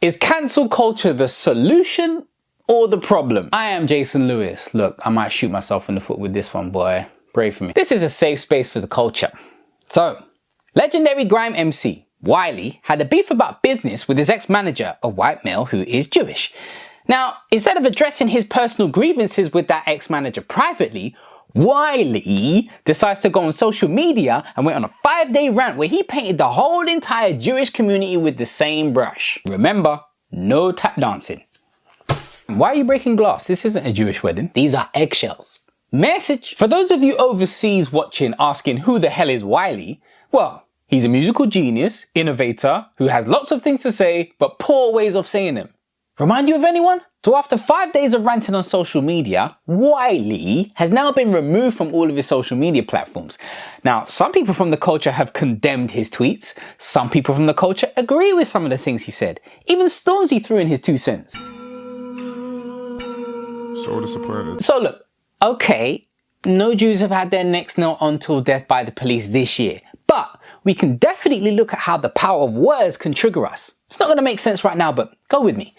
Is cancel culture the solution or the problem? I am Jason Lewis. Look, I might shoot myself in the foot with this one, boy. Pray for me. This is a safe space for the culture. So, legendary grime MC Wiley had a beef about business with his ex-manager, a white male who is Jewish. Now, instead of addressing his personal grievances with that ex-manager privately, Wiley decides to go on social media and went on a 5-day rant where he painted the whole entire Jewish community with the same brush. Remember, no tap dancing. Why are you breaking glass? This isn't a Jewish wedding. These are eggshells. Message. For those of you overseas watching asking who the hell is Wiley, well, he's a musical genius, innovator, who has lots of things to say, but poor ways of saying them. Remind you of anyone? So after 5 days of ranting on social media, Wiley has now been removed from all of his social media platforms. Now, some people from the culture have condemned his tweets. Some people from the culture agree with some of the things he said. Even Stormzy threw in his 2 cents. So disappointed. So look, okay, no Jews have had their necks nailed on till death by the police this year. But we can definitely look at how the power of words can trigger us. It's not going to make sense right now, but go with me.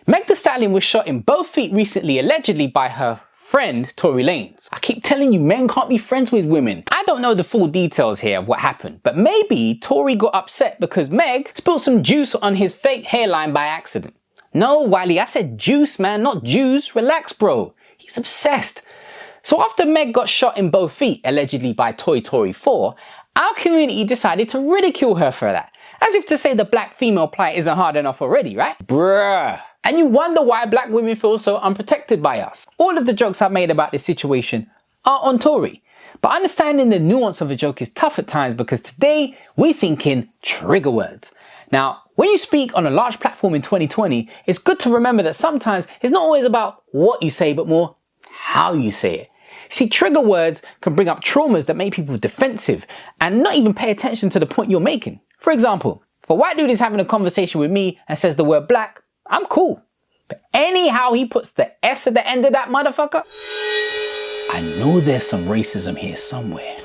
Meg Thee Stallion was shot in both feet recently, allegedly by her friend Tory Lanez. I keep telling you, men can't be friends with women. I don't know the full details here of what happened, but maybe Tory got upset because Meg spilled some juice on his fake hairline by accident. No, Wiley, I said juice, man, not Jews. Relax, bro. He's obsessed. So after Meg got shot in both feet, allegedly by Tory 4, our community decided to ridicule her for that. As if to say the black female plight isn't hard enough already, right? Bruh. And you wonder why black women feel so unprotected by us. All of the jokes I've made about this situation are on Tory. But understanding the nuance of a joke is tough at times because today we're thinking trigger words. Now, when you speak on a large platform in 2020, it's good to remember that sometimes it's not always about what you say, but more how you say it. See, trigger words can bring up traumas that make people defensive and not even pay attention to the point you're making. For example, if a white dude is having a conversation with me and says the word black, I'm cool. But anyhow he puts the S at the end of that motherfucker, I know there's some racism here somewhere.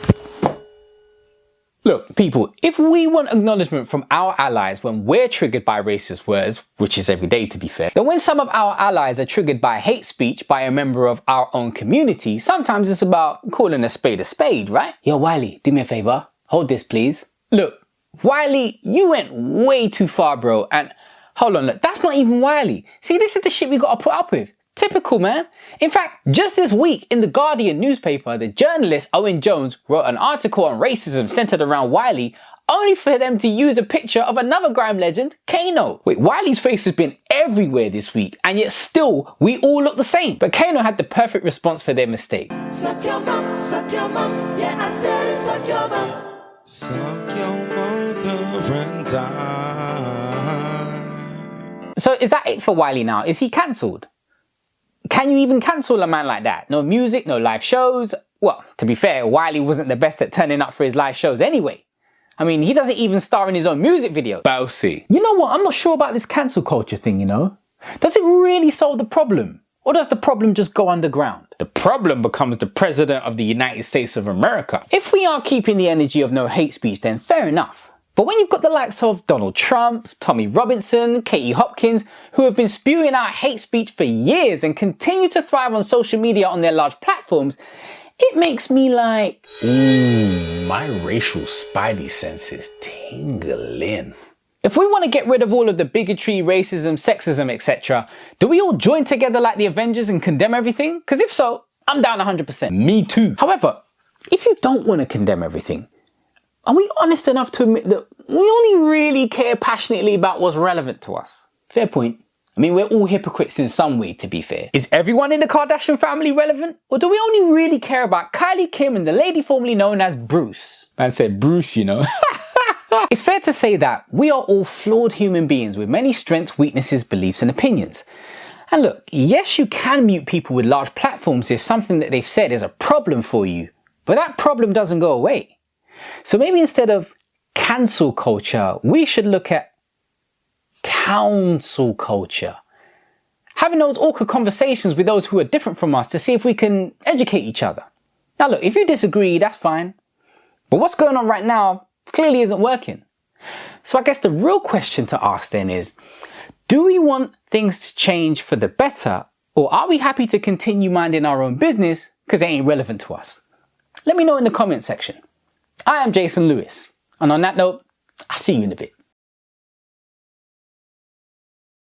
Look, people, if we want acknowledgement from our allies when we're triggered by racist words, which is every day to be fair, then when some of our allies are triggered by hate speech by a member of our own community, sometimes it's about calling a spade, right? Yo, Wiley, do me a favor. Hold this, please. Look, Wiley, you went way too far, bro. And hold on, look, that's not even Wiley. See, this is the shit we gotta put up with. Typical, man. In fact, just this week in the Guardian newspaper, the journalist Owen Jones wrote an article on racism centered around Wiley, only for them to use a picture of another grime legend, Kano. Wait, Wiley's face has been everywhere this week, and yet still, we all look the same. But Kano had the perfect response for their mistake. Suck your mom, yeah, I said it, suck your mom. Suck your mother and die. So is that it for Wiley now? Is he cancelled? Can you even cancel a man like that? No music, no live shows? Well, to be fair, Wiley wasn't the best at turning up for his live shows anyway. I mean, he doesn't even star in his own music videos. Bousy. You know what? I'm not sure about this cancel culture thing, you know? Does it really solve the problem? Or does the problem just go underground? The problem becomes the President of the United States of America. If we are keeping the energy of no hate speech, then fair enough. But when you've got the likes of Donald Trump, Tommy Robinson, Katie Hopkins, who have been spewing out hate speech for years and continue to thrive on social media on their large platforms, it makes me like, ooh, my racial spidey sense is tingling. If we want to get rid of all of the bigotry, racism, sexism, etc., do we all join together like the Avengers and condemn everything? Because if so, I'm down 100%. Me too. However, if you don't want to condemn everything, are we honest enough to admit that we only really care passionately about what's relevant to us? Fair point. I mean, we're all hypocrites in some way, to be fair. Is everyone in the Kardashian family relevant? Or do we only really care about Kylie Kim and the lady formerly known as Bruce? Man said Bruce, you know. It's fair to say that we are all flawed human beings with many strengths, weaknesses, beliefs and opinions. And look, yes, you can mute people with large platforms if something that they've said is a problem for you, but that problem doesn't go away. So maybe instead of cancel culture, we should look at counsel culture. Having those awkward conversations with those who are different from us to see if we can educate each other. Now look, if you disagree, that's fine. But what's going on right now clearly isn't working. So I guess the real question to ask then is, Do we want things to change for the better, or are we happy to continue minding our own business because it ain't relevant to us? Let me know in the comment section. I am Jason Lewis, and on that note, I'll see you in a bit.